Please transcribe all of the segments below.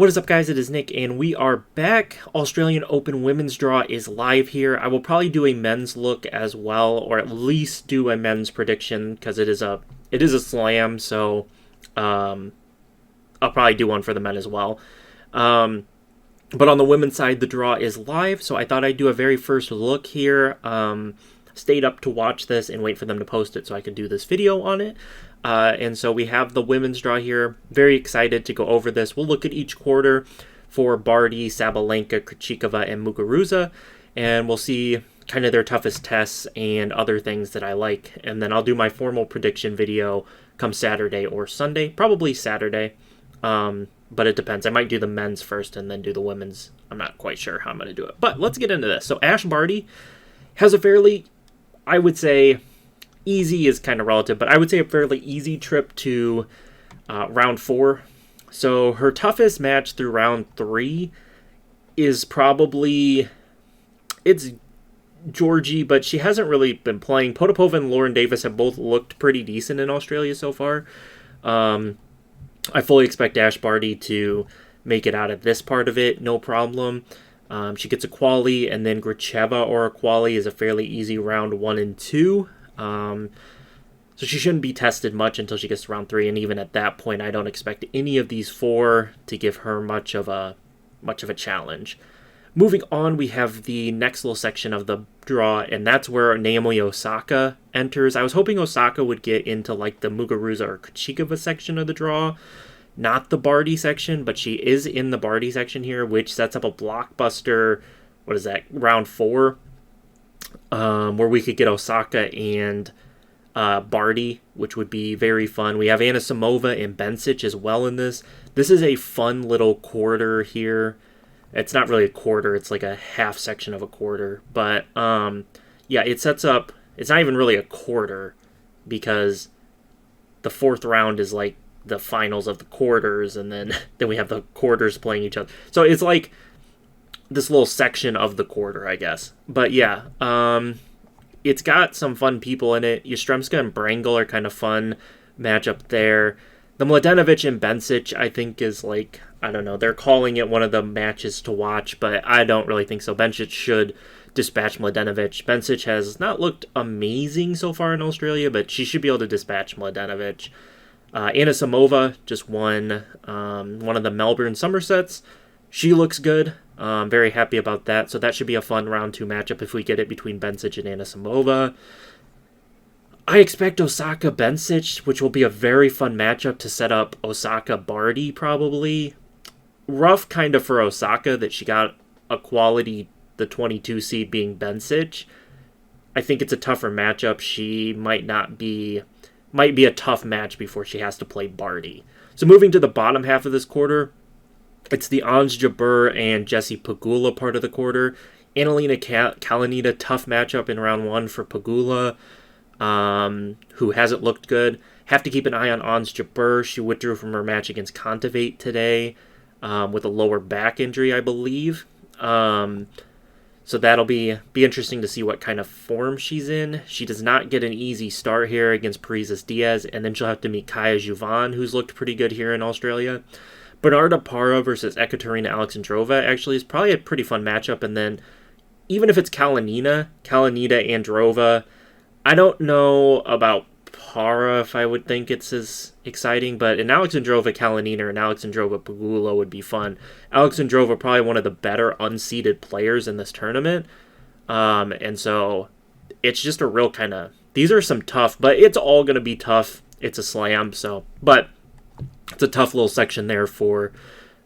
What is up, guys? It is Nick, and we are back. Australian Open Women's Draw is live here. I will probably do a men's look as well, or at least do a men's prediction, because it is a slam, so I'll probably do one for the men as well. But on the women's side, the draw is live, so I thought I'd do a very first look here. Stayed up to watch this and wait for them to post it so I could do this video on it. And so we have the women's draw here. Very excited to go over this. We'll look at each quarter for Barty, Sabalenka, Krejcikova, and Muguruza, and we'll see kind of their toughest tests and other things that I like. And then I'll do my formal prediction video come Saturday or Sunday. Probably Saturday, but it depends. I might do the men's first and then do the women's. I'm not quite sure how I'm going to do it. But let's get into this. So Ash Barty has a fairly, I would say, easy is kind of relative, but I would say a fairly easy trip to round 4. So her toughest match through round 3 is probably, it's Georgie, but she hasn't really been playing. Potapova and Lauren Davis have both looked pretty decent in Australia so far. I fully expect Ash Barty to make it out of this part of it, no problem. She gets a quali, and then Gracheva or a quali is a fairly easy round 1 and 2. So she shouldn't be tested much until she gets to round 3, and even at that point, I don't expect any of these 4 to give her much of a challenge. Moving on, we have the next little section of the draw, and that's where Naomi Osaka enters. I was hoping Osaka would get into like the Muguruza or Krejcikova section of the draw, not the Barty section, but she is in the Barty section here, which sets up a blockbuster, what is that, round 4, where we could get Osaka and Barty, which would be very fun. We have Anisimova and Bencic as well in this. This is a fun little quarter here. It's not really a quarter, it's like a half section of a quarter. But yeah, it sets up, it's not even really a quarter, because the 4th round is like the finals of the quarters, and then we have the quarters playing each other. So it's like this little section of the quarter, I guess. But yeah, it's got some fun people in it. Yastremska and Brangle are kind of fun matchup there. The Mladenovic and Bencic, I think, is like, I don't know, they're calling it one of the matches to watch, but I don't really think so. Bencic should dispatch Mladenovic. Bencic has not looked amazing so far in Australia, but she should be able to dispatch Mladenovic. Anisimova just won one of the Melbourne Somersets. She looks good. Very happy about that. So that should be a fun round 2 matchup if we get it between Bencic and Anisimova. I expect Osaka Bencic, which will be a very fun matchup to set up Osaka Barty probably. Rough kind of for Osaka that she got a quality, the 22 seed being Bencic. I think it's a tougher matchup. She might be a tough match before she has to play Barty. So moving to the bottom half of this quarter, it's the Ons Jabeur and Jessie Pegula part of the quarter. Annalena Kalinina, tough matchup in round 1 for Pegula, who hasn't looked good. Have to keep an eye on Ons Jabeur. She withdrew from her match against Kontaveit today with a lower back injury, I believe. So that'll be interesting to see what kind of form she's in. She does not get an easy start here against Parisas Diaz, and then she'll have to meet Kaya Juvan, who's looked pretty good here in Australia. Bernarda Parra versus Ekaterina Alexandrova actually is probably a pretty fun matchup. And then even if it's Kalinina, Androva, I don't know about Parra if I would think it's as exciting, but an Alexandrova Kalinina or an Alexandrova Pegula would be fun. Alexandrova probably one of the better unseeded players in this tournament. And so it's just a real kind of, these are some tough, but it's all going to be tough. It's a slam, so, but it's a tough little section there for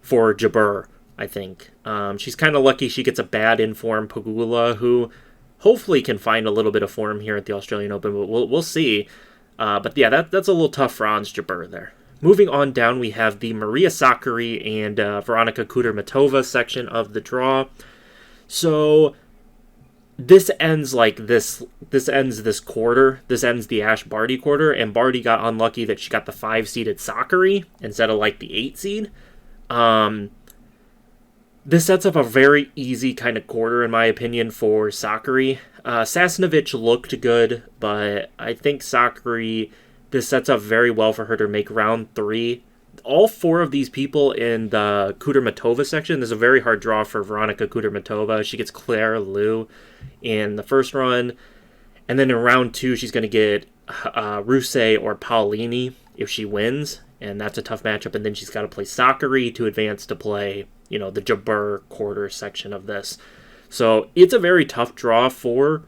Jabeur, I think. She's kind of lucky she gets a bad in-form Pegula, who hopefully can find a little bit of form here at the Australian Open, but we'll see. But yeah, that's a little tough for Ons Jabeur there. Moving on down, we have the Maria Sakkari and Veronika Kudermetova section of the draw. So this ends like this. This ends this quarter. This ends the Ash Barty quarter, and Barty got unlucky that she got the 5-seeded Sakkari instead of like the 8 seed. This sets up a very easy kind of quarter, in my opinion, for Sakkari. Sasnovich looked good, but I think Sakkari, this sets up very well for her to make round 3 all four of these people in the Kudermetova section, there's a very hard draw for Veronika Kudermetova. She gets Claire Liu in the first run. And then in round 2, she's going to get Ruse or Paolini if she wins. And that's a tough matchup. And then she's got to play Sakari to advance to play, the Jabeur quarter section of this. So it's a very tough draw for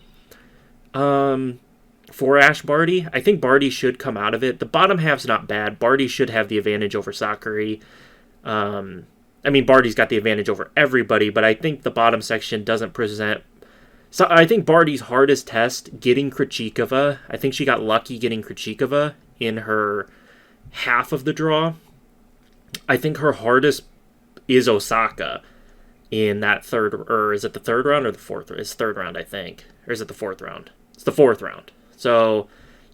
Ash Barty. I think Barty should come out of it. The bottom half's not bad. Barty should have the advantage over Sakari. Barty's got the advantage over everybody, but I think the bottom section doesn't present... So I think Barty's hardest test, getting Krejcikova, I think she got lucky getting Krejcikova in her half of the draw. I think her hardest is Osaka in that third, or is it the third round or the fourth? It's third round, I think. Or is it the fourth round? It's the fourth round. So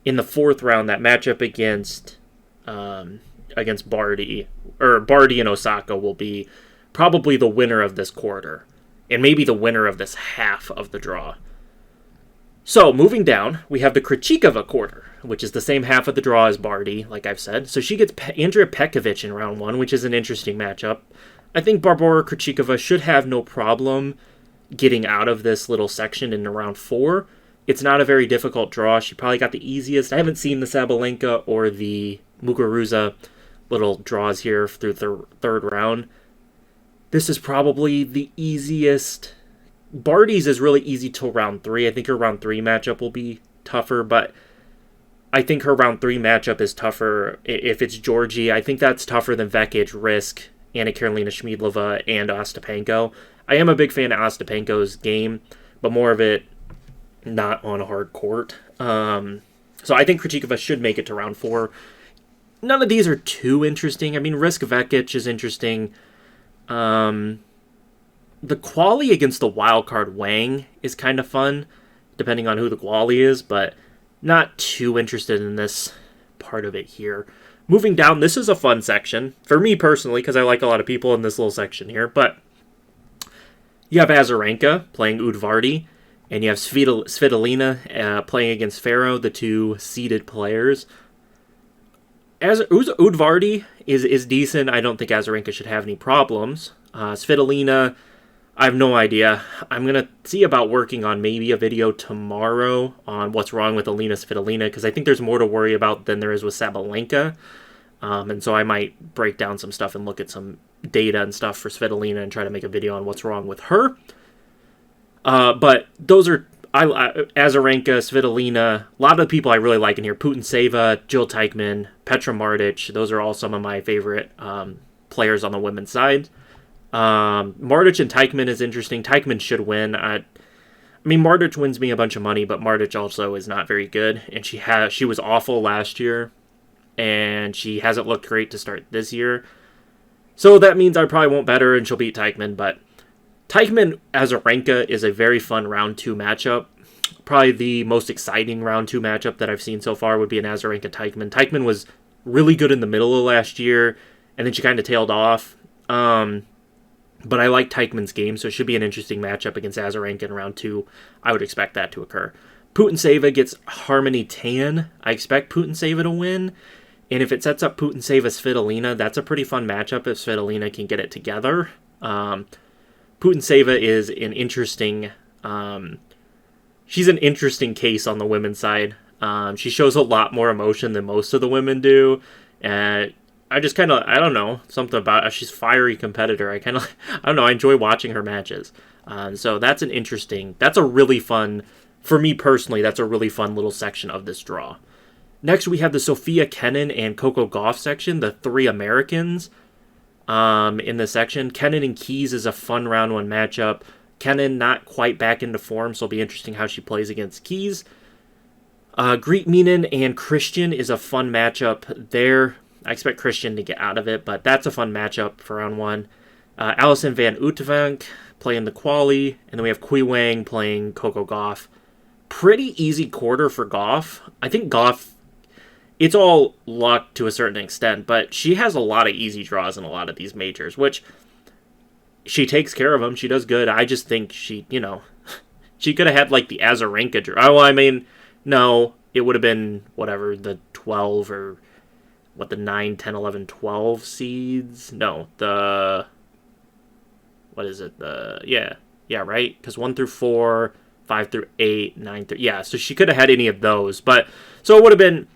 in the fourth round, that matchup against Barty, or Barty and Osaka, will be probably the winner of this quarter, and maybe the winner of this half of the draw. So moving down, we have the Krejcikova quarter, which is the same half of the draw as Barty, like I've said. So she gets Andrea Petkovic in round 1, which is an interesting matchup. I think Barbora Krejcikova should have no problem getting out of this little section in round 4. It's not a very difficult draw. She probably got the easiest. I haven't seen the Sabalenka or the Muguruza little draws here through the third round. This is probably the easiest. Barty's is really easy till round 3. I think her round 3 matchup will be tougher, but I think her round 3 matchup is tougher if it's Georgie. I think that's tougher than Vekic, Risk, Anna Karolina Schmiedlova, and Ostapenko. I am a big fan of Ostapenko's game, but more of it not on a hard court. So I think Krejcikova should make it to round 4. None of these are too interesting. I mean, Risk Vekic is interesting. The quali against the wildcard Wang is kind of fun, depending on who the quali is, but not too interested in this part of it here. Moving down, this is a fun section, for me personally, because I like a lot of people in this little section here, but you have Azarenka playing Udvardy, and you have Svitolina playing against Ferro, the two seeded players. Udvardy is decent. I don't think Azarenka should have any problems. Svitolina, I have no idea. I'm going to see about working on maybe a video tomorrow on what's wrong with Elena Svitolina, because I think there's more to worry about than there is with Sabalenka. And so I might break down some stuff and look at some data and stuff for Svitolina and try to make a video on what's wrong with her. But those are Azarenka, Svitolina, a lot of the people I really like in here. Putintseva, Jill Teichmann, Petra Martic. Those are all some of my favorite players on the women's side. Martic and Teichmann is interesting. Teichmann should win. Martic wins me a bunch of money, but Martic also is not very good, and she was awful last year, and she hasn't looked great to start this year. So that means I probably won't bet her, and she'll beat Teichmann, but Teichmann Azarenka is a very fun round 2 matchup. Probably the most exciting round 2 matchup that I've seen so far would be an Azarenka Teichmann. Teichmann was really good in the middle of last year, and then she kind of tailed off. But I like Teichmann's game, so it should be an interesting matchup against Azarenka in round 2. I would expect that to occur. Putintseva gets Harmony Tan. I expect Putintseva to win. And if it sets up Putintseva Svitolina, that's a pretty fun matchup if Svitolina can get it together. Putintseva is an interesting... she's an interesting case on the women's side. She shows a lot more emotion than most of the women do. And I just kind of, I don't know, something about, she's a fiery competitor. I don't know, I enjoy watching her matches. So that's that's a really fun, for me personally, that's a really fun little section of this draw. Next, we have the Sophia Kenin and Coco Gauff section, the 3 Americans in this section. Kenin and Keys is a fun round 1 matchup. Kenin not quite back into form, so it'll be interesting how she plays against Keys. Greet Meenan and Christian is a fun matchup there. I expect Christian to get out of it, but that's a fun matchup for round 1. Alison Van Uytvanck playing the quali, and then we have Kui Wang playing Coco Gauff. Pretty easy quarter for Gauff. I think Gauff, it's all luck to a certain extent, but she has a lot of easy draws in a lot of these majors, which she takes care of them. She does good. I just think she could have had like the Azarenka draw. No, it would have been whatever, the 12 or... the 9, 10, 11, 12 seeds. No, what is it? Yeah, right? Because 1 through 4, 5 through 8, 9 through, yeah, so she could have had any of those. But, so it would have been,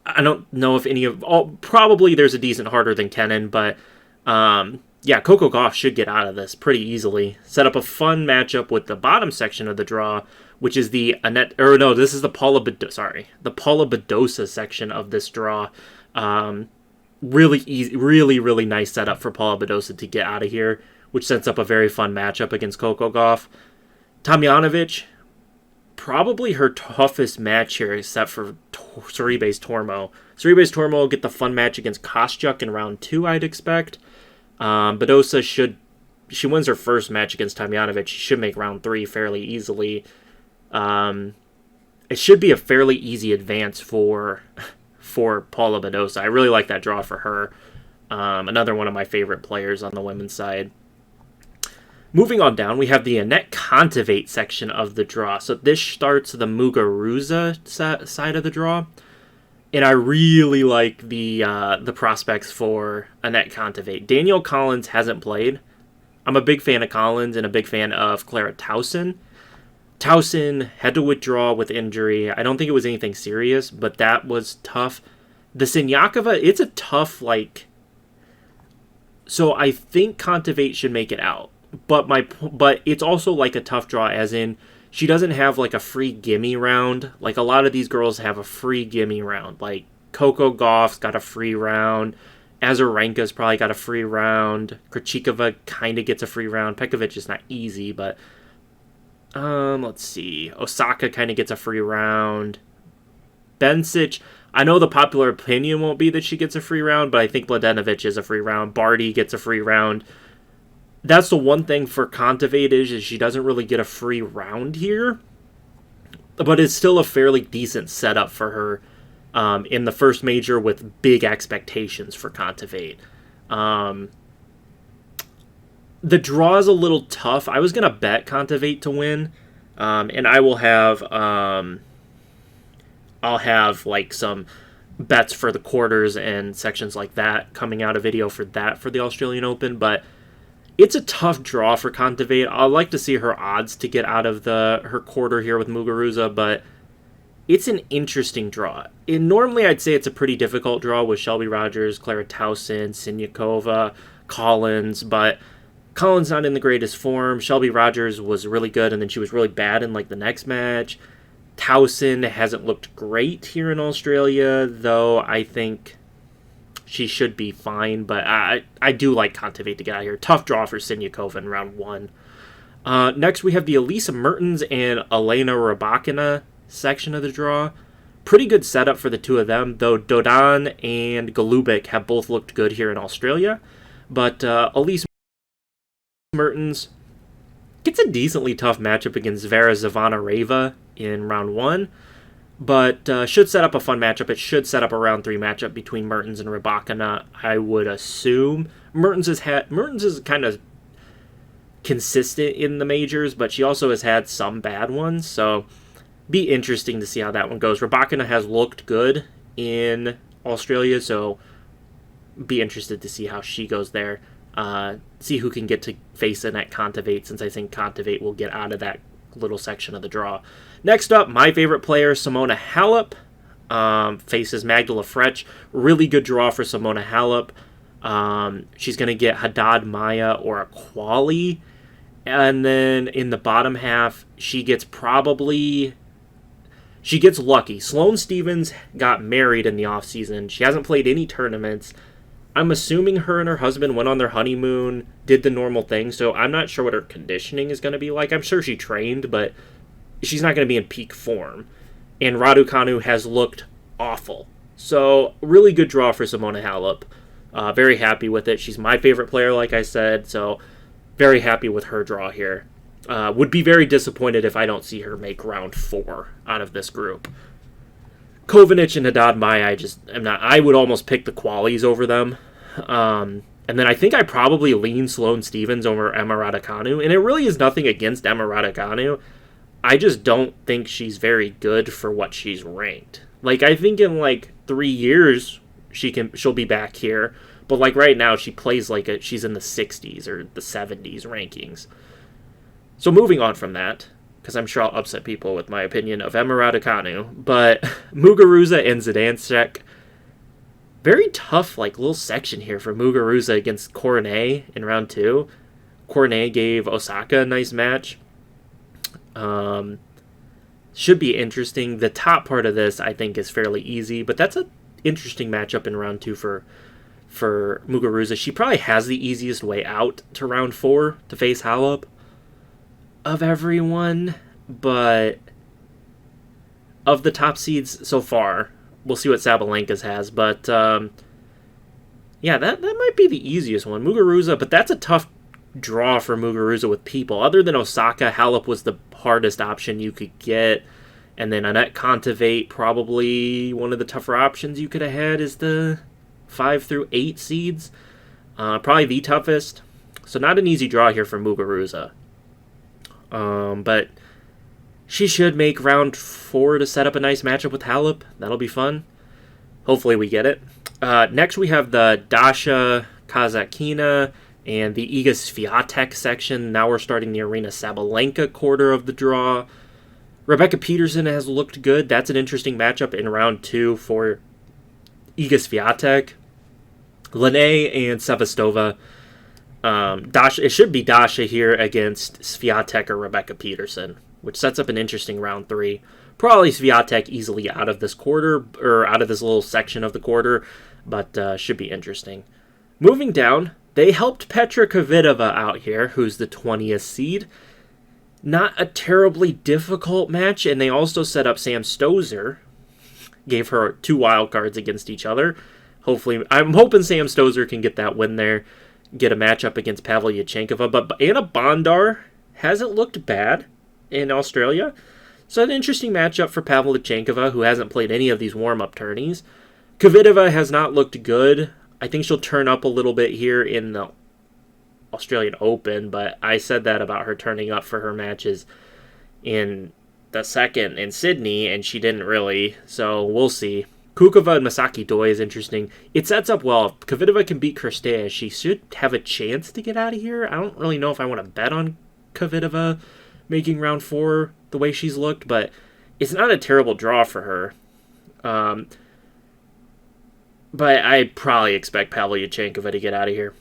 I don't know if any of, probably there's a decent harder than Kenin, but, yeah, Coco Gauff should get out of this pretty easily. Set up a fun matchup with the bottom section of the draw, which is the this is the Paula Badosa section of this draw. Really easy, really nice setup for Paula Badosa to get out of here, which sets up a very fun matchup against Coco Gauff. Tomljanovic, probably her toughest match here, except for Sorribes Tormo. Sorribes Tormo will get the fun match against Kostyuk in round 2, I'd expect. Badosa she wins her first match against Tomljanovic, she should make round 3 fairly easily. It should be a fairly easy advance for Paula Badosa. I really like that draw for her. Another one of my favorite players on the women's side. Moving on down, we have the Anett Kontaveit section of the draw. So this starts the Muguruza side of the draw. And I really like the prospects for Anett Kontaveit. Danielle Collins hasn't played. I'm a big fan of Collins and a big fan of Clara Tauson. Tauson had to withdraw with injury. I don't think it was anything serious, but that was tough. The Siniakova, it's a tough, so I think Kontaveit should make it out. But it's also like a tough draw, as in she doesn't have like a free gimme round. Like a lot of these girls have a free gimme round. Like Coco Gauff's got a free round. Azarenka's probably got a free round. Krejcikova kind of gets a free round. Pekovic is not easy, but let's see. Osaka kind of gets a free round. Bencic, I know the popular opinion won't be that she gets a free round, but I think Mladenovic is a free round. Barty gets a free round. That's the one thing for Kontaveit is she doesn't really get a free round here, but it's still a fairly decent setup for her in the first major with big expectations for Kontaveit. The draw is a little tough. I was going to bet Kontaveit to win, and I will have I'll have like some bets for the quarters and sections like that coming out, a video for that for the Australian Open, but it's a tough draw for Kontaveit. I'd like to see her odds to get out of her quarter here with Muguruza, but it's an interesting draw. Normally, I'd say it's a pretty difficult draw with Shelby Rogers, Clara Tauson, Siniakova, Collins, but Collins not in the greatest form. Shelby Rogers was really good, and then she was really bad in the next match. Tauson hasn't looked great here in Australia, though I think she should be fine, but I do like Kontaveit to get out of here. Tough draw for Siniakova in round 1. Next, we have the Elisa Mertens and Elena Robocana section of the draw. Pretty good setup for the two of them, though Dodon and Golubic have both looked good here in Australia. But Elisa Mertens gets a decently tough matchup against Vera Zvonareva in round 1. But should set up a fun matchup. It should set up a round 3 matchup between Mertens and Rybakina, I would assume. Mertens is kind of consistent in the majors, but she also has had some bad ones, so be interesting to see how that one goes. Rybakina has looked good in Australia, so be interested to see how she goes there. See who can get to face Anett Kontaveit, since I think Kontaveit will get out of that little section of the draw. Next up, my favorite player, Simona Halep, faces Magdala Frech. Really good draw for Simona Halep. She's going to get Haddad Maia or a quali. And then in the bottom half, she gets lucky. Sloane Stephens got married in the offseason. She hasn't played any tournaments. I'm assuming her and her husband went on their honeymoon, did the normal thing, so I'm not sure what her conditioning is going to be like. I'm sure she trained, but she's not going to be in peak form. And Raducanu has looked awful. So, really good draw for Simona Halep. Very happy with it. She's my favorite player, like I said, so very happy with her draw here. Would be very disappointed if I don't see her make round 4 out of this group. Kovanic and Haddad Maia, I would almost pick the qualies over them. And then I think I probably lean Sloane Stephens over Emma Raducanu. And it really is nothing against Emma Raducanu. I just don't think she's very good for what she's ranked. I think in 3 years, she'll be back here. But like right now, she plays like she's in the 60s or the 70s rankings. So moving on from that, because I'm sure I'll upset people with my opinion of Emma Raducanu, but Muguruza and Zidansek, very tough like little section here for Muguruza against Cornet in round 2. Cornet gave Osaka a nice match. Should be interesting. The top part of this, I think, is fairly easy, but that's an interesting matchup in round 2 for Muguruza. She probably has the easiest way out to round 4 to face Halep of everyone, but of the top seeds so far, we'll see what Sabalenka's has, but yeah, that might be the easiest one. Muguruza, but that's a tough draw for Muguruza with people. Other than Osaka, Halep was the hardest option you could get, and then Annette Kontaveit, probably one of the tougher options you could have had is the 5 through 8 seeds. Probably the toughest. So not an easy draw here for Muguruza. But she should make round 4 to set up a nice matchup with Halep. That'll be fun. Hopefully we get it. Next we have the Dasha Kazakina and the Iga Swiatek section. Now we're starting the Arena Sabalenka quarter of the draw. Rebecca Peterson has looked good. That's an interesting matchup in round 2 for Iga Swiatek. Lene and Sevastova. Dasha, it should be Dasha here against Swiatek or Rebecca Peterson, which sets up an interesting round 3. Probably Swiatek easily out of this quarter, or out of this little section of the quarter, but should be interesting. Moving down, they helped Petra Kvitova out here, who's the 20th seed. Not a terribly difficult match, and they also set up Sam Stosur. Gave her 2 wild cards against each other. Hopefully, I'm hoping Sam Stosur can get that win there, get a matchup against Pavlyuchenkova, but Anna Bondar hasn't looked bad in Australia. So an interesting matchup for Pavlyuchenkova, who hasn't played any of these warm-up tourneys. Kvitova has not looked good. I think she'll turn up a little bit here in the Australian Open, but I said that about her turning up for her matches in the second in Sydney, and she didn't really, so we'll see. Kukova and Masaki Doi is interesting. It sets up well. If Kvitova can beat Kirstea, she should have a chance to get out of here. I don't really know if I want to bet on Kvitova making round 4 the way she's looked, but it's not a terrible draw for her. But I probably expect Pavlyuchenkova to get out of here.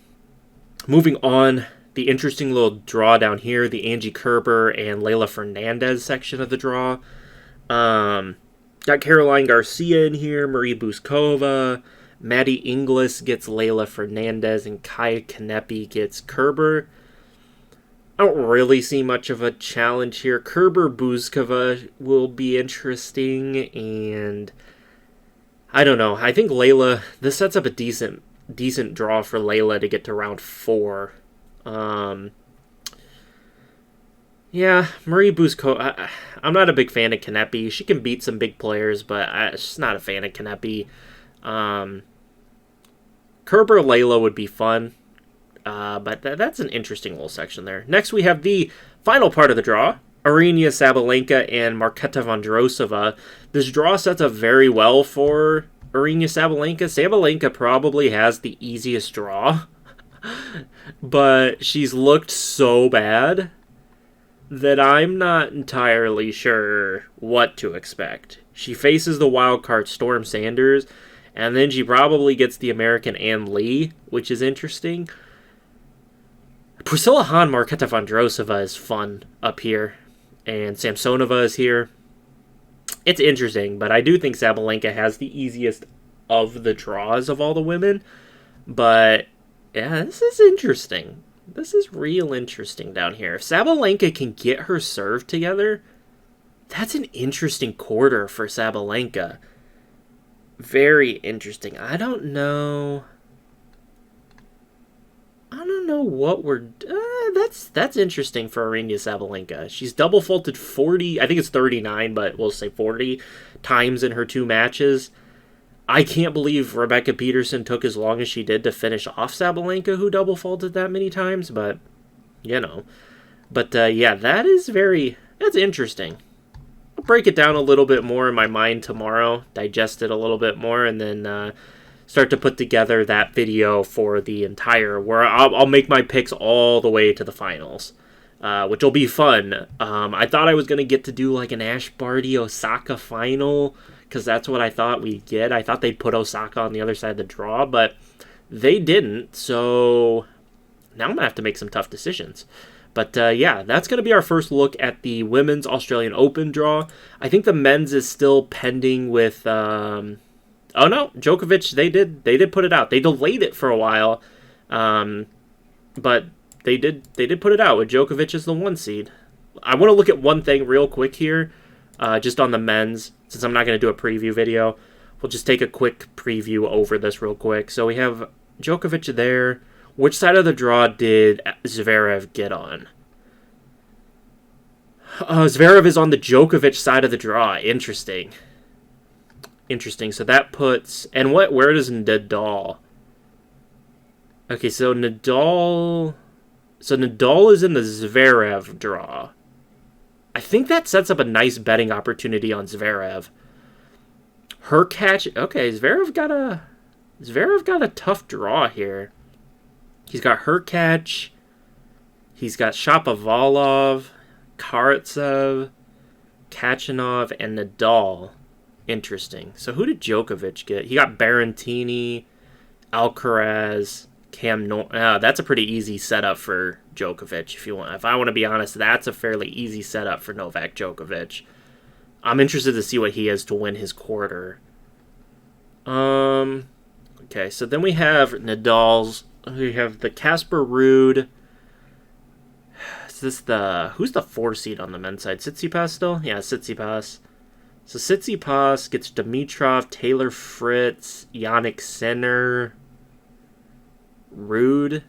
Moving on, the interesting little draw down here, the Angie Kerber and Leyla Fernandez section of the draw. Got Caroline Garcia in here, Marie Buskova, Maddie Inglis gets Leyla Fernandez, and Kaya Kanepi gets Kerber. I don't really see much of a challenge here. Kerber Buskova will be interesting, and I don't know. I think Leyla, this sets up a decent draw for Leyla to get to round 4. Yeah, Marie Buskova, I'm not a big fan of Kanepi. She can beat some big players, but I'm just not a fan of Kanepi. Kerber Leyla would be fun, but that's an interesting little section there. Next, we have the final part of the draw, Aryna Sabalenka and Marquette Vondrousova. This draw sets up very well for Aryna Sabalenka. Sabalenka probably has the easiest draw, but she's looked so bad that I'm not entirely sure what to expect. She faces the wildcard Storm Sanders, and then she probably gets the American Ann Lee, which is interesting. Priscilla Hahn Marquette Vondrousova is fun up here, and Samsonova is here. It's interesting, but I do think Sabalenka has the easiest of the draws of all the women. But yeah, this is interesting. This is real interesting down here. If Sabalenka can get her serve together, that's an interesting quarter for Sabalenka. Very interesting. I don't know what we're... that's interesting for Aryna Sabalenka. She's double faulted 40, I think it's 39, but we'll say 40 times in her 2 matches. I can't believe Rebecca Peterson took as long as she did to finish off Sabalenka, who double faulted that many times, but, you know. But, yeah, that's interesting. I'll break it down a little bit more in my mind tomorrow, digest it a little bit more, and then start to put together that video for the entire, where I'll make my picks all the way to the finals, which will be fun. I thought I was going to get to do like an Barty Osaka final, because that's what I thought we'd get. I thought they'd put Osaka on the other side of the draw, but they didn't, so now I'm going to have to make some tough decisions. But yeah, that's going to be our first look at the Women's Australian Open draw. I think the men's is still pending with... oh no, Djokovic, they did put it out. They delayed it for a while, but they did put it out with Djokovic as the 1 seed. I want to look at one thing real quick here, just on the men's, since I'm not going to do a preview video. We'll just take a quick preview over this real quick. So we have Djokovic there. Which side of the draw did Zverev get on? Zverev is on the Djokovic side of the draw. Interesting. So that puts... And where does Nadal... Okay, so Nadal... So Nadal is in the Zverev draw. I think that sets up a nice betting opportunity on Zverev. Okay, Zverev got a tough draw here. He's got Hurkacz, he's got Shapovalov, Karatsev, Kachanov, and Nadal. Interesting. So who did Djokovic get? He got Berrettini, Alcaraz, Cam Norrie. That's a pretty easy setup for Djokovic. If I want to be honest, that's a fairly easy setup for Novak Djokovic. I'm interested to see what he has to win his quarter. Okay, so then we have Nadal's. We have the Casper Ruud. Is this who's the 4 seed on the men's side? Tsitsipas still? Yeah, Tsitsipas. So Tsitsipas gets Dimitrov, Taylor Fritz, Yannick Sinner, Ruud.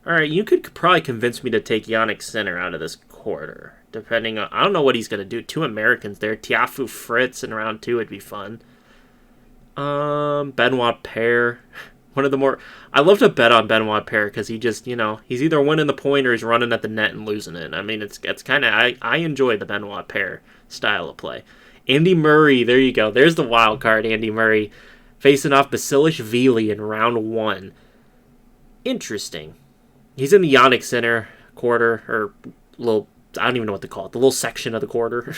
All right, you could probably convince me to take Yannick Sinner out of this quarter, depending on... I don't know what he's going to do. 2 Americans there. Tiafoe Fritz in round 2 would be fun. Benoit Paire. One of the more... I love to bet on Benoit Paire because he just, he's either winning the point or he's running at the net and losing it. I mean, it's kind of... I enjoy the Benoit Paire style of play. Andy Murray, there you go. There's the wild card, Andy Murray, facing off Basilashvili in round 1. Interesting. He's in the Yannick Sinner quarter, or little... I don't even know what to call it. The little section of the quarter.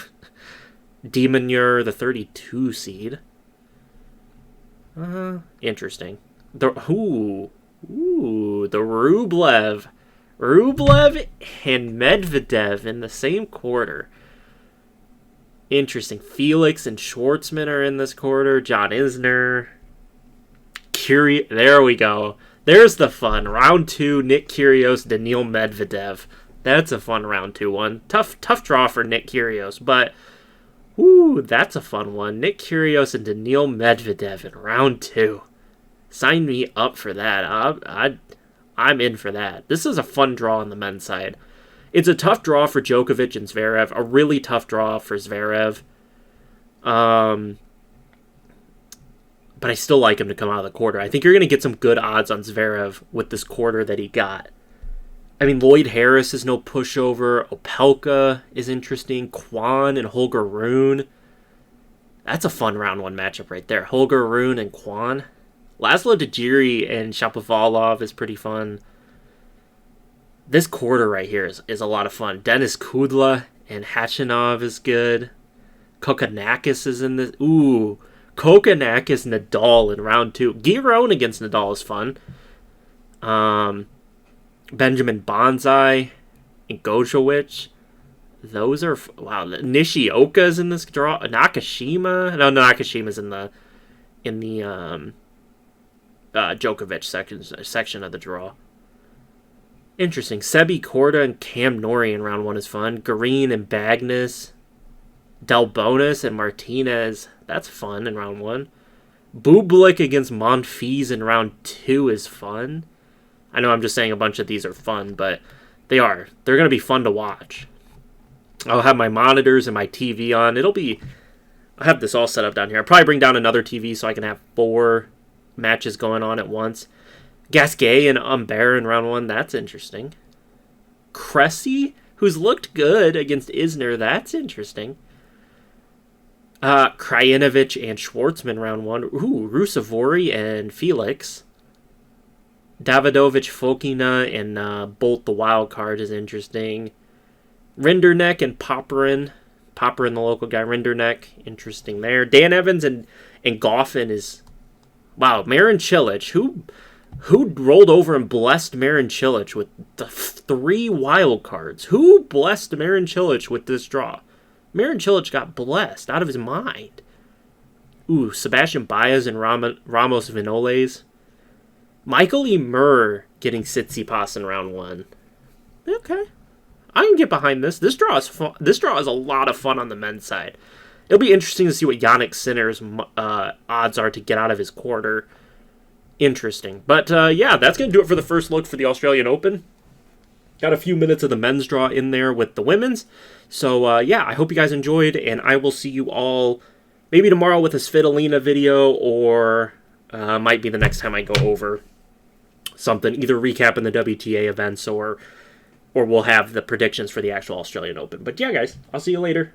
Demonier, the 32 seed. Interesting. The Rublev and Medvedev in the same quarter. Interesting. Felix and Schwartzman are in this quarter. John Isner. There we go. There's the fun. Round 2, Nick Kyrgios, Daniil Medvedev. That's a fun round 2 one. Tough draw for Nick Kyrgios, but that's a fun one. Nick Kyrgios and Daniil Medvedev in round 2. Sign me up for that. I'm in for that. This is a fun draw on the men's side. It's a tough draw for Djokovic and Zverev. A really tough draw for Zverev. But I still like him to come out of the quarter. I think you're going to get some good odds on Zverev with this quarter that he got. I mean, Lloyd Harris is no pushover. Opelka is interesting. Kwon and Holger Rune. That's a fun round 1 matchup right there. Holger Rune and Kwon. Laszlo Djiri and Shapovalov is pretty fun. This quarter right here is a lot of fun. Denis Kudla and Khachanov is good. Kokkinakis is in this. Kokkinakis Nadal in round 2. Giron against Nadal is fun. Benjamin Bonzai and Gojowicz. Those are... Wow. Nishioka's in this draw. Nakashima. No, Nakashima's in the Djokovic section of the draw. Interesting. Sebi Korda and Cam Norrie in round 1 is fun. Garin and Bagnes. Delbonis and Martinez. That's fun in round 1. Bublik against Monfils in round 2 is fun. I know I'm just saying a bunch of these are fun, but they are. They're going to be fun to watch. I'll have my monitors and my TV on. I'll have this all set up down here. I'll probably bring down another TV so I can have 4 matches going on at once. Gasquet and Humbert in round 1. That's interesting. Cressy, who's looked good against Isner. That's interesting. Krajinovic and Schwartzman round 1. Ooh, Rusevori and Felix. Davidovich, Fokina, and Bolt the wild card is interesting. Rinderknecht and Popperin. Popperin, the local guy. Rinderknecht, interesting there. Dan Evans and Goffin is... Wow, Marin Cilic. Who rolled over and blessed Marin Cilic with the 3 wild cards? Who blessed Marin Cilic with this draw? Marin Cilic got blessed out of his mind. Ooh, Sebastian Baez and Ramos Vinoles. Michael E. Murr getting Tsitsipas in round 1. Okay. I can get behind this. This draw is fun. This draw is a lot of fun on the men's side. It'll be interesting to see what Yannick Sinner's odds are to get out of his quarter. Interesting. But yeah, that's going to do it for the first look for the Australian Open. Got a few minutes of the men's draw in there with the women's. So yeah, I hope you guys enjoyed, and I will see you all maybe tomorrow with a Svitolina video, or might be the next time I go over something, either recapping the WTA events or we'll have the predictions for the actual Australian Open. But yeah, guys, I'll see you later.